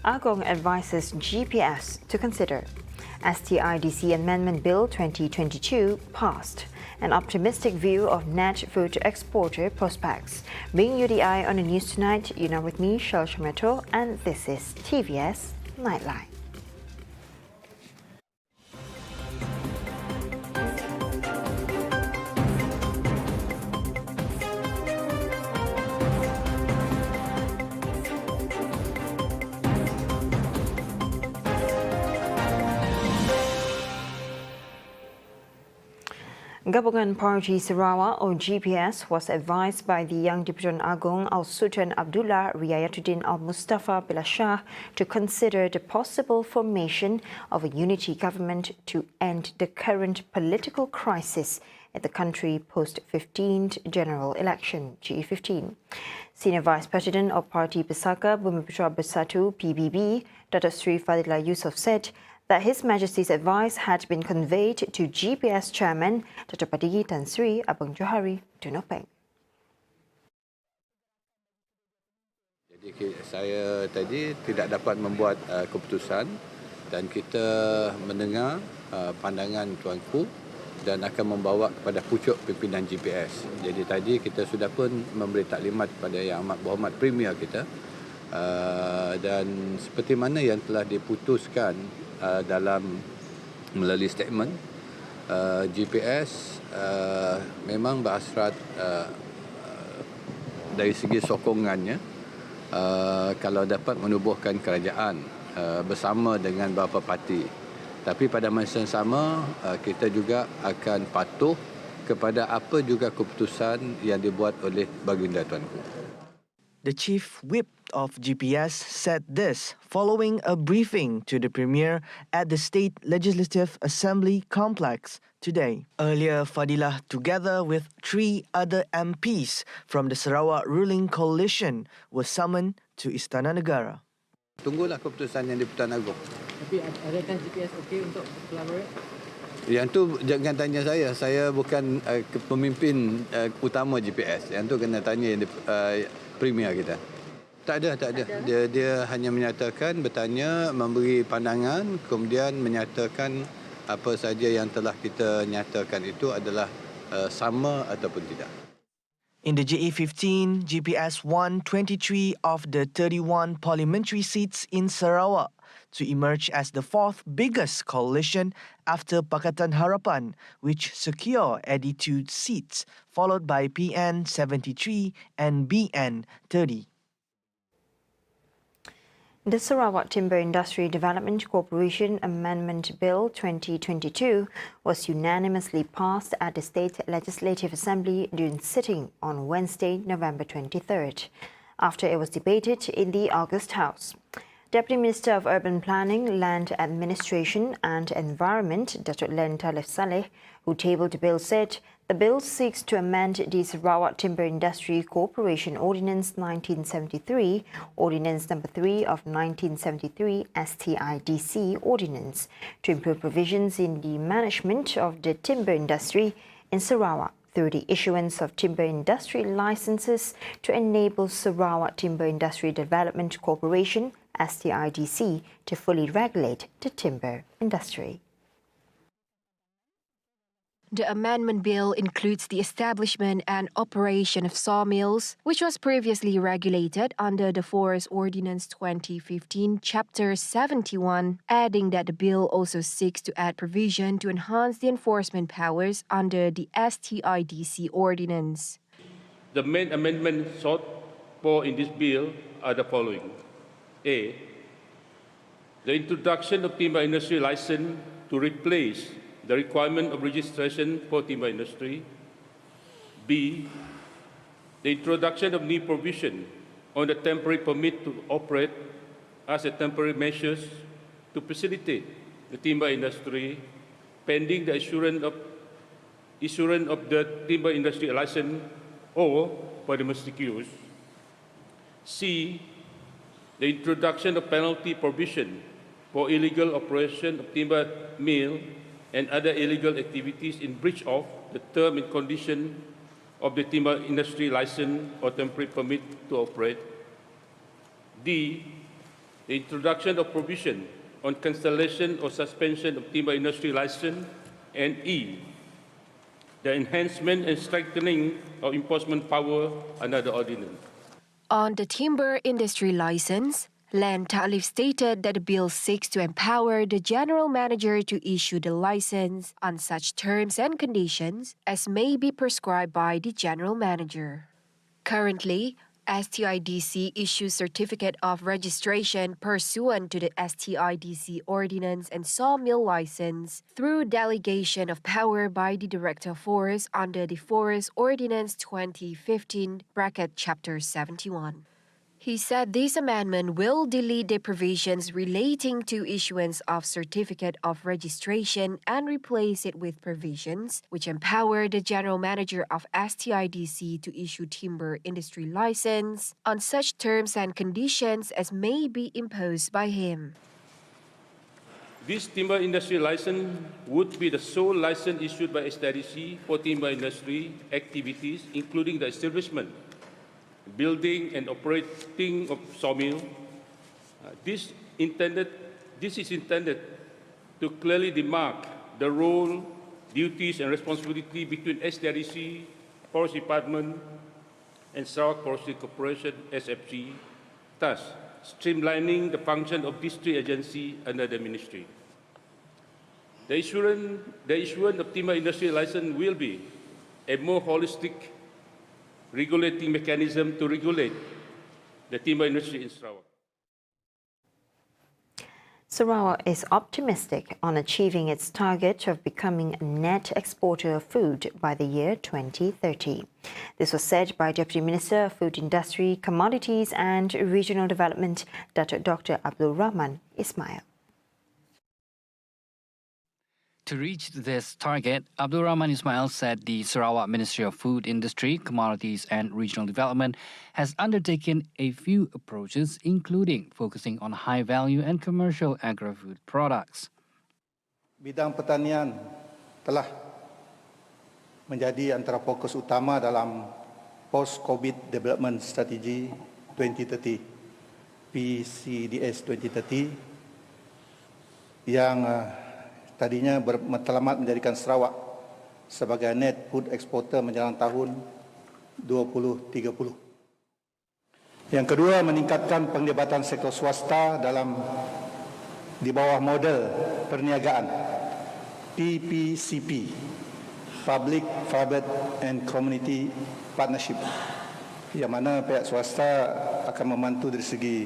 AGONG advises GPS to consider. STIDC Amendment Bill 2022 passed. An optimistic view of net food exporter prospects. Bringing you the eye on the news tonight, you're now with me, Shal Shameto, and this is TVS Nightline. Gabungan Party Sarawak or GPS was advised by the Yang Diputan Agong Al-Sultan Abdullah Riayatuddin Al-Mustafa Billah Shah to consider the possible formation of a unity government to end the current political crisis at the country post-15th general election, GE15. Senior Vice President of Parti Pesaka Bumiputra Bersatu PBB, Dr. Sri Fadillah Yusof said that His Majesty's advice had been conveyed to GPS Chairman Dr. Padigi Tan Sri Abang Johari Tunopeng. Jadi saya tadi tidak dapat membuat keputusan dan kita mendengar pandangan tuanku dan akan membawa kepada pucuk pimpinan GPS. Jadi tadi kita sudah pun memberi taklimat kepada Yang Amat Berhormat Premier kita dan seperti mana yang telah diputuskan dalam melalui statement GPS memang berhasrat dari segi sokongannya kalau dapat menubuhkan kerajaan bersama dengan beberapa parti, tapi pada masa yang sama kita juga akan patuh kepada apa juga keputusan yang dibuat oleh baginda tuanku. The Chief Whip of GPS said this following a briefing to the Premier at the State Legislative Assembly complex today. Earlier, Fadilah, together with 3 other MPs from the Sarawak ruling coalition, was summoned to Istana Negara. Tunggulah keputusan yang Diputan Agong. Tapi adakah GPS okey untuk collaborate? Yang tu jangan tanya saya bukan pemimpin utama GPS. Yang tu kena tanya Premier kita. Tak ada. Dia hanya menyatakan, bertanya, memberi pandangan, kemudian menyatakan apa saja yang telah kita nyatakan itu adalah sama ataupun tidak. In the GE15, GPS won 23 of the 31 parliamentary seats in Sarawak to emerge as the 4th biggest coalition after Pakatan Harapan, which secure 82 seats, followed by PN 73 and BN 30. The Sarawak Timber Industry Development Corporation Amendment Bill 2022 was unanimously passed at the State Legislative Assembly during sitting on Wednesday, November 23rd, after it was debated in the August House. Deputy Minister of Urban Planning, Land Administration and Environment, Dr. Len Talif Saleh, who tabled the bill, said the bill seeks to amend the Sarawak Timber Industry Corporation Ordinance 1973, Ordinance No. 3 of 1973 STIDC Ordinance, to improve provisions in the management of the timber industry in Sarawak through the issuance of timber industry licenses to enable Sarawak Timber Industry Development Corporation STIDC to fully regulate the timber industry. The amendment bill includes the establishment and operation of sawmills, which was previously regulated under the Forest Ordinance 2015, Chapter 71, adding that the bill also seeks to add provision to enhance the enforcement powers under the STIDC Ordinance. The main amendments sought for in this bill are the following. A. The introduction of timber industry license to replace the requirement of registration for timber industry. B. The introduction of new provision on the temporary permit to operate as a temporary measures to facilitate the timber industry pending the issuance of the timber industry license or for domestic use. C. The introduction of penalty provision for illegal operation of timber mill and other illegal activities in breach of the term and condition of the timber industry license or temporary permit to operate. D. the introduction of provision on cancellation or suspension of timber industry license, and E, the enhancement and strengthening of enforcement power under the ordinance. On the timber industry license, Land Ta'lif stated that the bill seeks to empower the general manager to issue the license on such terms and conditions as may be prescribed by the general manager. Currently, STIDC issues certificate of registration pursuant to the STIDC ordinance and sawmill license through delegation of power by the Director of Forest under the Forest Ordinance 2015, Chapter 71. He said this amendment will delete the provisions relating to issuance of certificate of registration and replace it with provisions which empower the general manager of STIDC to issue timber industry license on such terms and conditions as may be imposed by him. This timber industry license would be the sole license issued by STIDC for timber industry activities, including the establishment, building and operating of sawmill. This is intended to clearly demark the role, duties and responsibility between STIDC, Forest Department and Sarawak Forestry Corporation, SFC, thus streamlining the function of these three agencies under the ministry. The issuance of timber industry license will be a more holistic regulating mechanism to regulate the timber industry in Sarawak. Sarawak is optimistic on achieving its target of becoming a net exporter of food by the year 2030. This was said by Deputy Minister of Food Industry, Commodities and Regional Development, Dr. Abdul Rahman Ismail. To reach this target, Abdul Rahman Ismail said the Sarawak Ministry of Food Industry, Commodities and Regional Development has undertaken a few approaches, including focusing on high-value and commercial agri-food products. Bidang pertanian telah menjadi antara fokus utama dalam Post-COVID Development Strategy 2030, PCDS 2030, yang tadinya bermatlamat menjadikan Sarawak sebagai net food exporter menjelang tahun 2030. Yang kedua, meningkatkan penglibatan sektor swasta di bawah model perniagaan PPCP, Public, Private and Community Partnership, yang mana pihak swasta akan membantu dari segi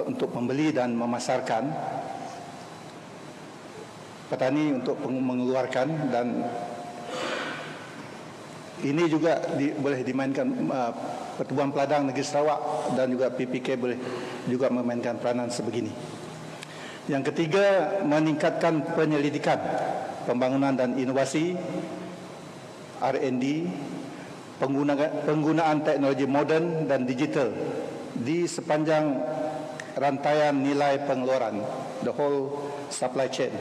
untuk membeli dan memasarkan, petani untuk mengeluarkan, dan ini juga boleh dimainkan Pertubuhan Peladang Negeri Sarawak dan juga PPK boleh juga memainkan peranan sebegini. Yang ketiga, meningkatkan penyelidikan, pembangunan dan inovasi, R&D, penggunaan teknologi moden dan digital di sepanjang rantaian nilai pengeluaran, the whole supply chain.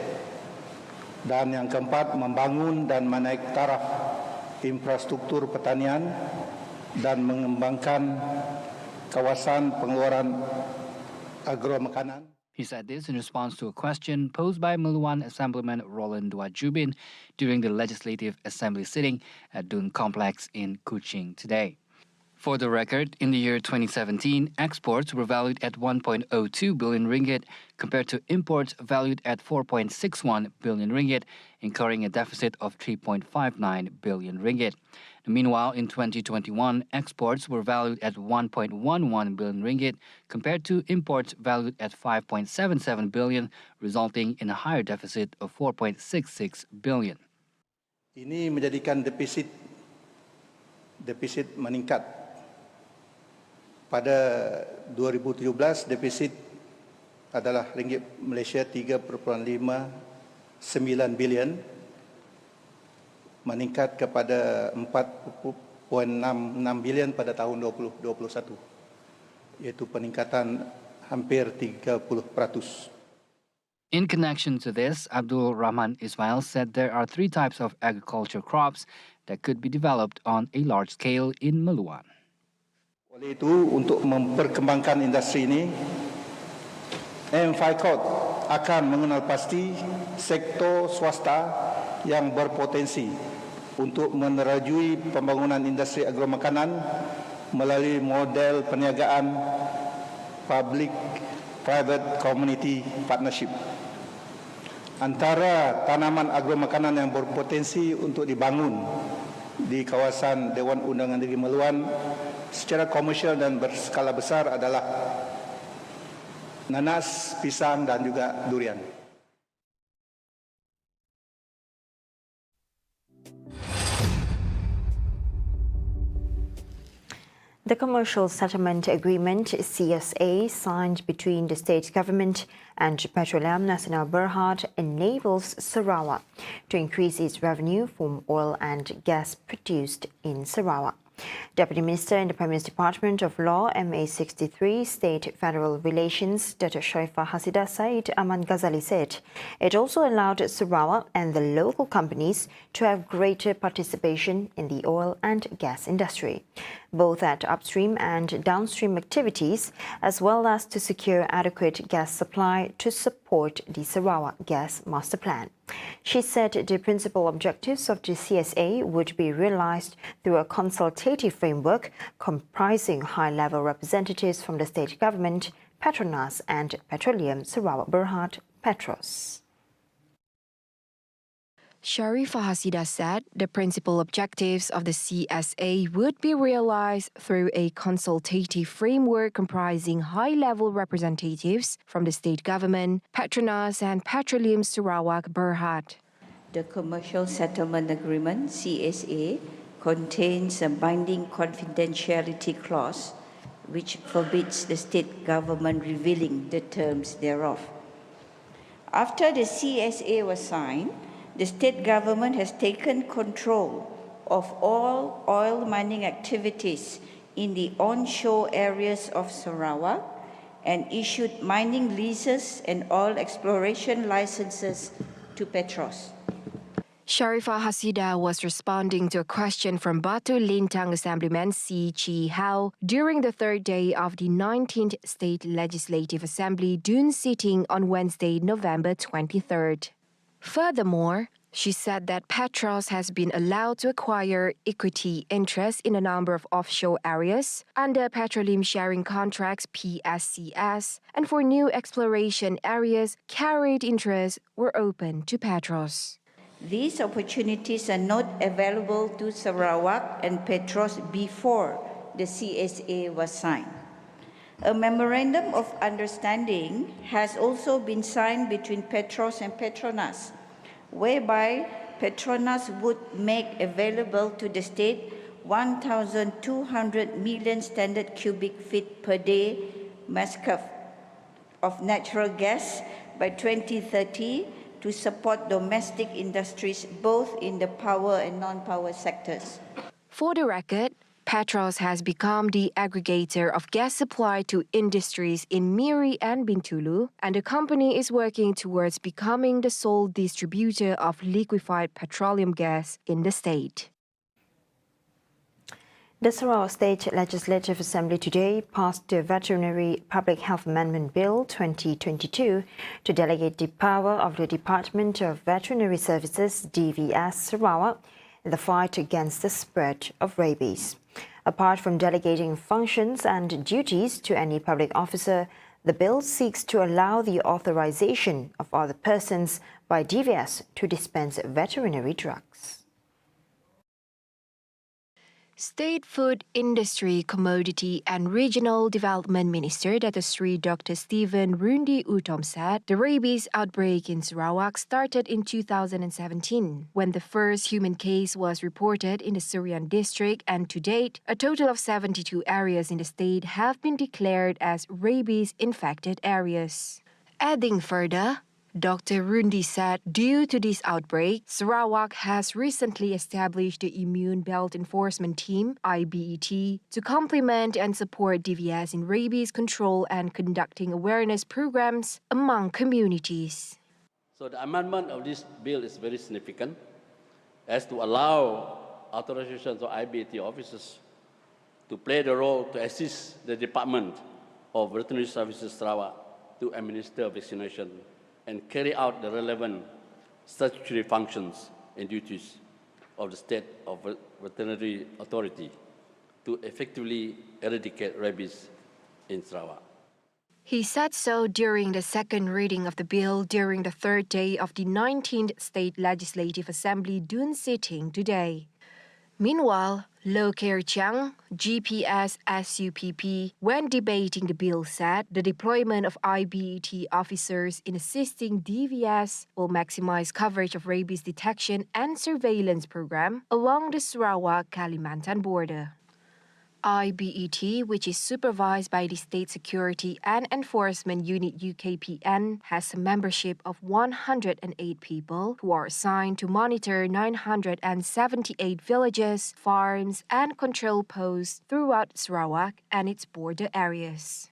Dan yang keempat, membangun dan menaik taraf infrastruktur pertanian dan mengembangkan kawasan pengeluaran agromakanan. He said this in response to a question posed by Meluan Assemblyman Roland Duajubin during the Legislative Assembly sitting at Dun Complex in Kuching today. For the record, in the year 2017, exports were valued at 1.02 billion ringgit compared to imports valued at 4.61 billion ringgit, incurring a deficit of 3.59 billion ringgit. Meanwhile, in 2021, exports were valued at 1.11 billion ringgit compared to imports valued at 5.77 billion, resulting in a higher deficit of 4.66 billion. Ini menjadikan defisit meningkat. Pada 2017, defisit adalah ringgit Malaysia 3.59 bilion, meningkat kepada 4.66 bilion pada tahun 2021, iaitu peningkatan hampir 30%. In connection to this, Abdul Rahman Ismail said there are 3 types of agriculture crops that could be developed on a large scale in Meluan. Oleh itu, untuk memperkembangkan industri ini, MFICOT akan mengenal pasti sektor swasta yang berpotensi untuk menerajui pembangunan industri agromakanan melalui model perniagaan public-private community partnership. Antara tanaman agromakanan yang berpotensi untuk dibangun di kawasan Dewan Undangan Negeri Meluan secara komersial dan berskala besar adalah nanas, pisang dan juga durian. The Commercial Settlement Agreement (CSA) signed between the state government and Petroleum Nasional Berhad enables Sarawak to increase its revenue from oil and gas produced in Sarawak. Deputy Minister in the Premier's Department of Law, MA63, State Federal Relations, Dr. Sharifah Hasidah Said Aman Ghazali said it also allowed Sarawak and the local companies to have greater participation in the oil and gas industry, both at upstream and downstream activities, as well as to secure adequate gas supply to support the Sarawak Gas Master Plan. She said the principal objectives of the CSA would be realized through a consultative framework comprising high-level representatives from the state government, Petronas and Petroleum Sarawak Berhad, Petros. Sharifah Hasidah said the principal objectives of the CSA would be realized through a consultative framework comprising high-level representatives from the state government, Petronas and Petroleum Sarawak Berhad. The Commercial Settlement Agreement, CSA, contains a binding confidentiality clause which forbids the state government revealing the terms thereof. After the CSA was signed, the state government has taken control of all oil mining activities in the onshore areas of Sarawak and issued mining leases and oil exploration licenses to Petros. Sharifah Hasidah was responding to a question from Batu Lintang Assemblyman C. Chi Hao during the third day of the 19th State Legislative Assembly Dun sitting on Wednesday, November 23rd. Furthermore, she said that Petros has been allowed to acquire equity interest in a number of offshore areas under Petroleum Sharing Contracts (PSCS), and for new exploration areas, carried interests were open to Petros. These opportunities are not available to Sarawak and Petros before the CSA was signed. A memorandum of understanding has also been signed between Petros and Petronas, whereby Petronas would make available to the state 1,200 million standard cubic feet per day mascaf of natural gas by 2030 to support domestic industries both in the power and non-power sectors. For the record, Petros has become the aggregator of gas supply to industries in Miri and Bintulu, and the company is working towards becoming the sole distributor of liquefied petroleum gas in the state. The Sarawak State Legislative Assembly today passed the Veterinary Public Health Amendment Bill 2022 to delegate the power of the Department of Veterinary Services (TVS) Sarawak in the fight against the spread of rabies. Apart from delegating functions and duties to any public officer, the bill seeks to allow the authorization of other persons by TVS to dispense veterinary drugs. State Food Industry, Commodity and Regional Development Minister Dr. Stephen Rundi Utom said the rabies outbreak in Sarawak started in 2017 when the first human case was reported in the Surian district, and to date, a total of 72 areas in the state have been declared as rabies-infected areas. Adding further, Dr. Rundi said due to this outbreak, Sarawak has recently established the Immune Belt Enforcement Team, IBET, to complement and support TVS in rabies control and conducting awareness programs among communities. So the amendment of this bill is very significant as to allow authorizations of IBET officers to play the role to assist the Department of Veterinary Services Sarawak to administer vaccination and carry out the relevant statutory functions and duties of the State of Veterinary Authority to effectively eradicate rabies in Sarawak. He said so during the second reading of the bill during the third day of the 19th State Legislative Assembly Dun sitting today. Meanwhile, Low Ker Chiang, GPS SUPP, when debating the bill said the deployment of IBET officers in assisting TVS will maximize coverage of rabies detection and surveillance program along the Sarawak-Kalimantan border. IBET, which is supervised by the State Security and Enforcement Unit UKPN, has a membership of 108 people who are assigned to monitor 978 villages, farms, and control posts throughout Sarawak and its border areas.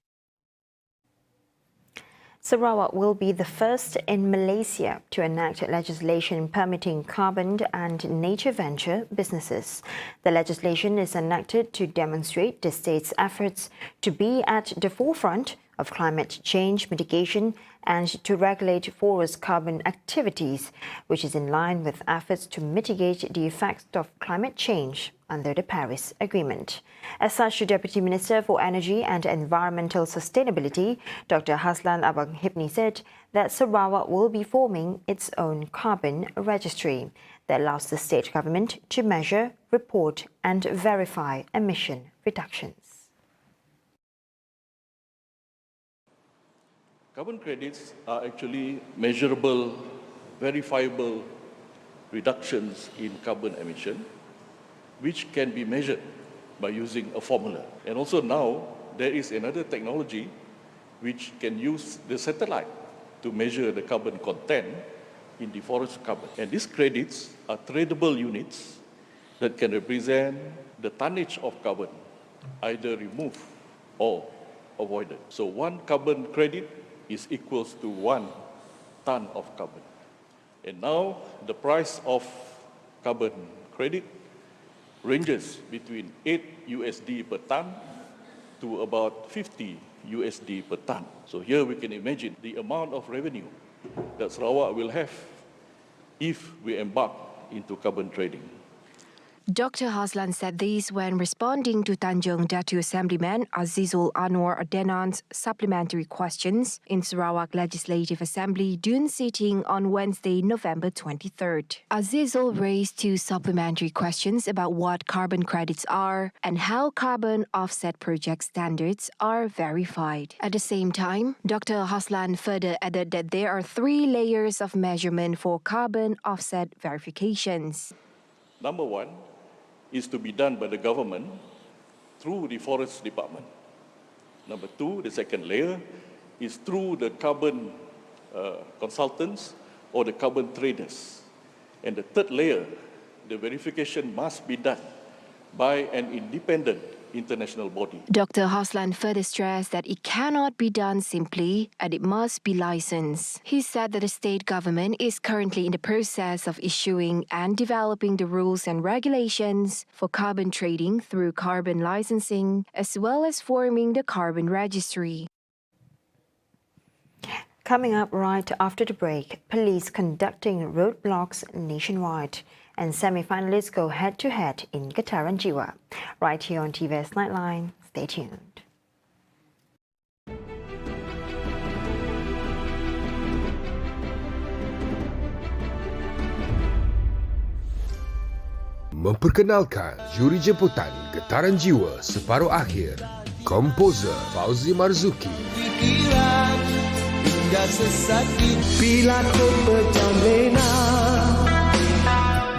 Sarawak will be the first in Malaysia to enact legislation permitting carbon and nature venture businesses. The legislation is enacted to demonstrate the state's efforts to be at the forefront of climate change mitigation and to regulate forest carbon activities, which is in line with efforts to mitigate the effects of climate change under the Paris Agreement. As such, the Deputy Minister for Energy and Environmental Sustainability, Dr. Haslan Abang Hipni, said that Sarawak will be forming its own carbon registry that allows the state government to measure, report and verify emission reductions. Carbon credits are actually measurable, verifiable reductions in carbon emission, which can be measured by using a formula. And also now, there is another technology which can use the satellite to measure the carbon content in the forest carbon. And these credits are tradable units that can represent the tonnage of carbon, either removed or avoided. So one carbon credit is equals to 1 ton of carbon. And now the price of carbon credit ranges between $8 per ton to about $50 per ton. So here we can imagine the amount of revenue that Sarawak will have if we embark into carbon trading. Dr. Haslan said this when responding to Tanjung Datu Assemblyman Azizul Anwar Adenan's supplementary questions in Sarawak Legislative Assembly Dun sitting on Wednesday, November 23rd. Azizul raised 2 supplementary questions about what carbon credits are and how carbon offset project standards are verified. At the same time, Dr. Haslan further added that there are 3 layers of measurement for carbon offset verifications. Number 1 is to be done by the government through the Forest Department. Number 2, the second layer, is through the carbon consultants or the carbon traders. And the third layer, the verification must be done by an independent international body. Dr. Haslan further stressed that it cannot be done simply and it must be licensed. He said that the state government is currently in the process of issuing and developing the rules and regulations for carbon trading through carbon licensing, as well as forming the carbon registry. Coming up right after the break, police conducting roadblocks nationwide. And semi-finalists go head-to-head in Getaran Gjiwa. Right here on TVS Nightline. Stay tuned. Memperkenalkan juri jemputan Getaran Jiwa separuh akhir, komposer Fauzi Marzuki. Hingga sesakit bila ku berjamena.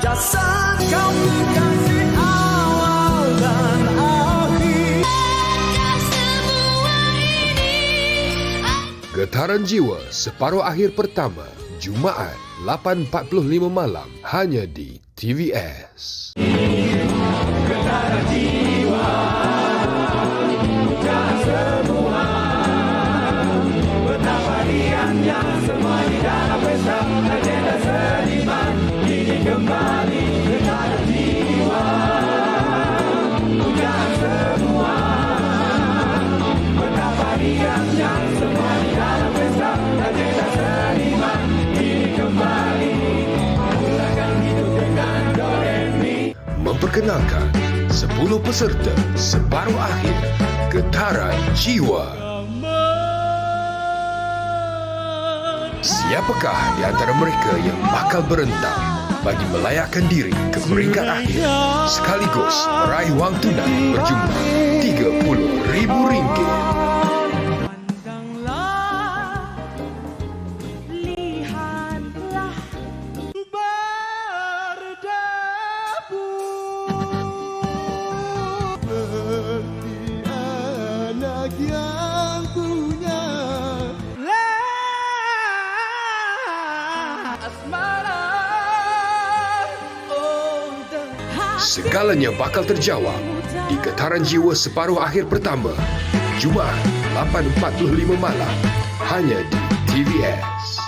Jasa kau kekasih awal dan akhir. Getaran Jiwa separuh akhir pertama, Jumaat 8.45 malam hanya di TVS. Getaran Jiwa, bukan semua. Betapa riangnya semua di dalam pesta agenda seniman. Ini kembali Getaran Jiwa, bukan semua. memperkenalkan 10 peserta separuh akhir Getaran Jiwa. Siapakah di antara mereka yang bakal berentang bagi melayakkan diri ke peringkat akhir sekaligus meraih wang tunai berjumlah RM30,000? Segalanya bakal terjawab di Getaran Jiwa separuh akhir pertama, Jumaat 8.45 malam, hanya di TVS.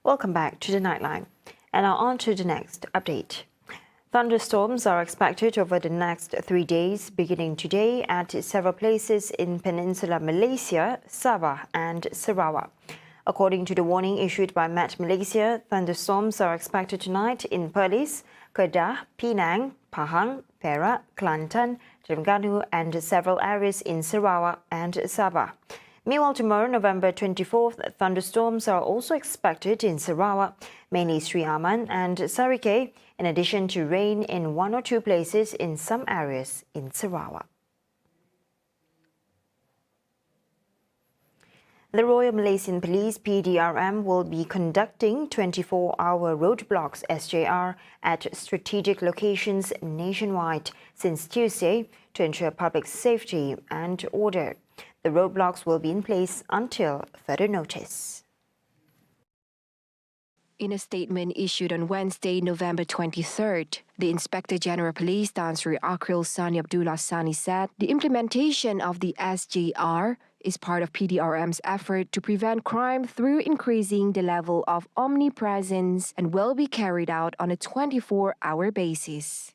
Welcome back to the Nightline. And now on to the next update. Thunderstorms are expected over the next 3 days, beginning today at several places in Peninsular Malaysia, Sabah and Sarawak. According to the warning issued by Met Malaysia, thunderstorms are expected tonight in Perlis, Kedah, Penang, Pahang, Perak, Kelantan, Terengganu and several areas in Sarawak and Sabah. Meanwhile, tomorrow, November 24th, thunderstorms are also expected in Sarawak, mainly Sri Aman and Sarike, in addition to rain in 1 or 2 places in some areas in Sarawak. The Royal Malaysian Police PDRM will be conducting 24-hour roadblocks SJR at strategic locations nationwide since Tuesday to ensure public safety and order. The roadblocks will be in place until further notice. In a statement issued on Wednesday, November 23rd, the Inspector General Police Tan Sri Akril Sani Abdullah Sani said the implementation of the SJR is part of PDRM's effort to prevent crime through increasing the level of omnipresence and will be carried out on a 24-hour basis.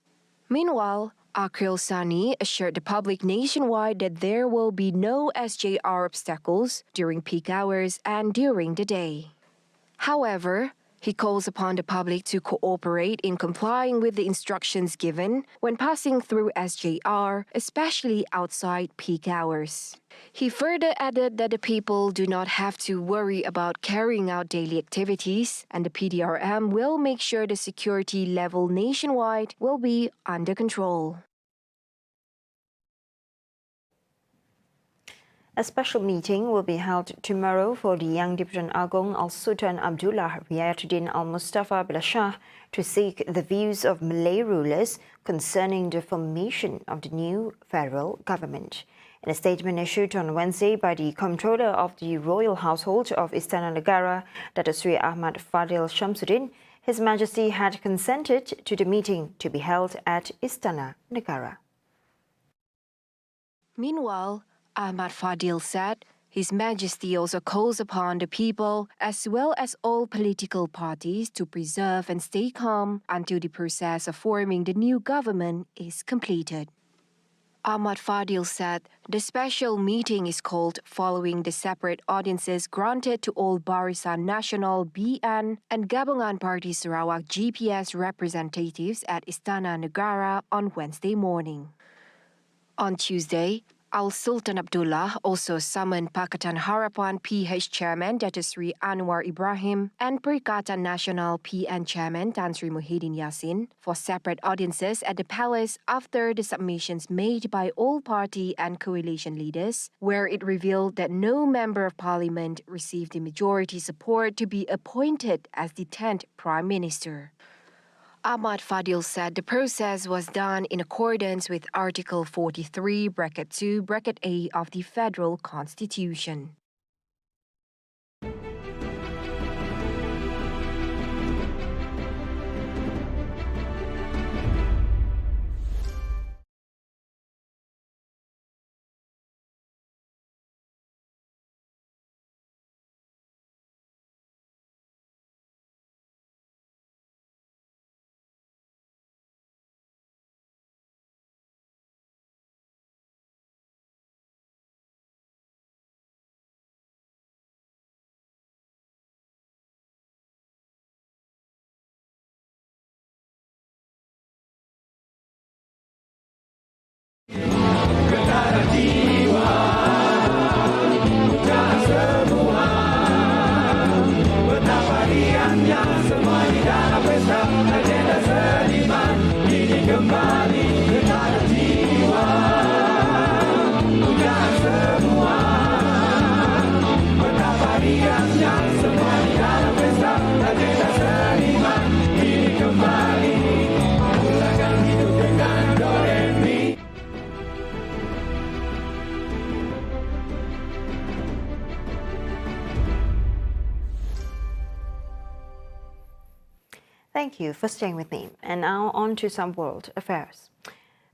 Meanwhile, Akril Sani assured the public nationwide that there will be no SJR obstacles during peak hours and during the day. However, he calls upon the public to cooperate in complying with the instructions given when passing through SJR, especially outside peak hours. He further added that the people do not have to worry about carrying out daily activities, and the PDRM will make sure the security level nationwide will be under control. A special meeting will be held tomorrow for the Yang Dipertuan Agong Al-Sultan Abdullah Riayatuddin Al-Mustafa Billah Shah to seek the views of Malay rulers concerning the formation of the new federal government. In a statement issued on Wednesday by the Comptroller of the Royal Household of Istana Negara, Datuk Seri Ahmad Fadil Shamsuddin, His Majesty had consented to the meeting to be held at Istana Negara. Meanwhile, Ahmad Fadil said His Majesty also calls upon the people as well as all political parties to preserve and stay calm until the process of forming the new government is completed. Ahmad Fadil said the special meeting is called following the separate audiences granted to all Barisan Nasional BN and Gabungan Parti Sarawak GPS representatives at Istana Negara on Wednesday morning. On Tuesday, Al-Sultan Abdullah also summoned Pakatan Harapan PH Chairman Datuk Seri Anwar Ibrahim and Perikatan Nasional PN Chairman Tan Sri Muhyiddin Yassin for separate audiences at the palace after the submissions made by all party and coalition leaders, where it revealed that no member of parliament received the majority support to be appointed as the 10th Prime Minister. Ahmad Fadil said the process was done in accordance with Article 43(2)(a) of the Federal Constitution. negara jiwa. Pujaan semua, betapa riangnya semua di dalam pesta agenda seniman. Ini kembali negara jiwa. Pujaan semua, betapa riangnya semua di dalam pesta agenda seniman. Ini kembali mulakan hidup dengan do re mi. Thank you for staying with me. And now on to some world affairs.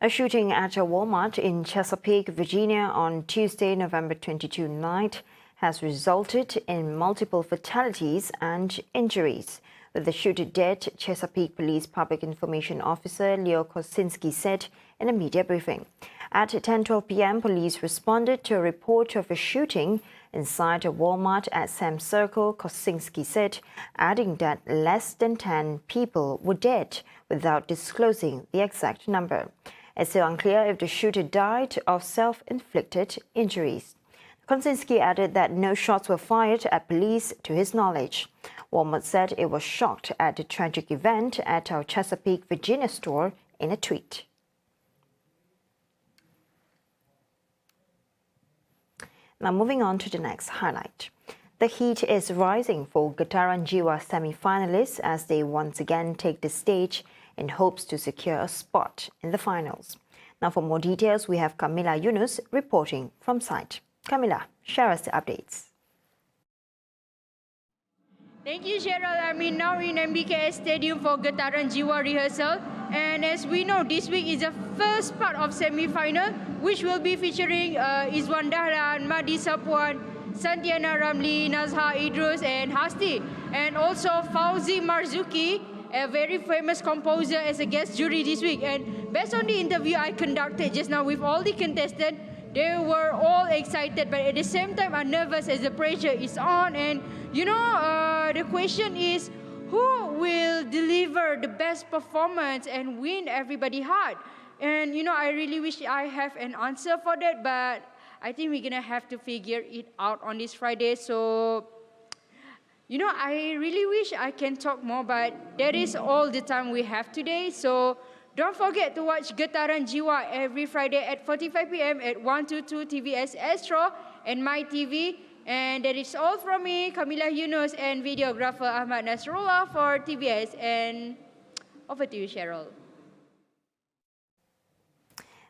A shooting at a Walmart in Chesapeake, Virginia on Tuesday, November 22 night has resulted in multiple fatalities and injuries. With the shooter dead, Chesapeake Police Public Information Officer Leo Kosinski said in a media briefing. At 10:12 p.m., police responded to a report of a shooting inside a Walmart at Sam Circle, Kosinski said, adding that less than 10 people were dead without disclosing the exact number. It's still unclear if the shooter died of self-inflicted injuries. Kosinski added that no shots were fired at police to his knowledge. Walmart said it was shocked at the tragic event at our Chesapeake, Virginia store in a tweet. Now moving on to the next highlight. The heat is rising for Getaran Gjiwa semi-finalists as they once again take the stage in hopes to secure a spot in the finals. Now for more details, we have Camilla Yunus reporting from site. Camilla, share us the updates. Thank you, Cheryl. I'm now in MBKS Stadium for Getaran Gjiwa rehearsal. And as we know, this week is the first part of semi-final, which will be featuring Izwan Dahlan, Mahdi Sapuan, Santiana Ramli, Nazha Idrus, and Hasti. And also Fauzi Marzuki, a very famous composer, as a guest jury this week. And based on the interview I conducted just now with all the contestants, they were all excited, but at the same time are nervous as the pressure is on. And the question is, who will deliver the best performance and win everybody heart? And I really wish I have an answer for that, but I think we're gonna have to figure it out on this Friday. So, I really wish I can talk more, but that is all the time we have today. So don't forget to watch Getaran Gjiwa every Friday at 45 p.m. at 122 TVS Astro and My TV. And that is all from me, Camilla Yunus, and videographer Ahmad Nasrullah for TVS. And over to you, Cheryl.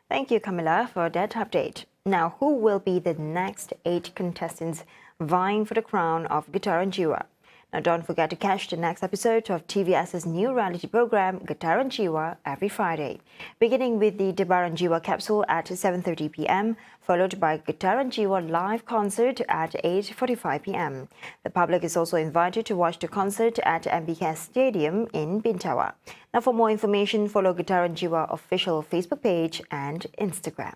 Thank you, Camilla, for that update. Now, who will be the next 8 contestants vying for the crown of Getaran Gjiwa? Now, don't forget to catch the next episode of TVS's new reality program, Getaran Gjiwa, every Friday, beginning with the Debaran Gjiwa capsule at 7:30 p.m., followed by Getaran Gjiwa live concert at 8:45 p.m. The public is also invited to watch the concert at MBKS Stadium in Bintawa. Now, for more information, follow Getaran Gjiwa official Facebook page and Instagram.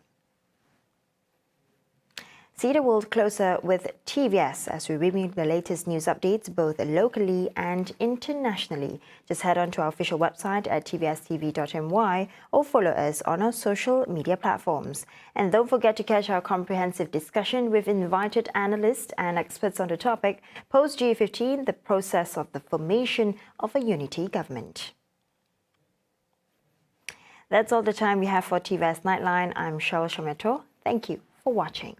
See the world closer with TVS as we bring you the latest news updates both locally and internationally. Just head on to our official website at tvstv.my or follow us on our social media platforms. And don't forget to catch our comprehensive discussion with invited analysts and experts on the topic, post-G15, the process of the formation of a unity government. That's all the time we have for TVS Nightline. I'm Cheryl Shameto. Thank you for watching.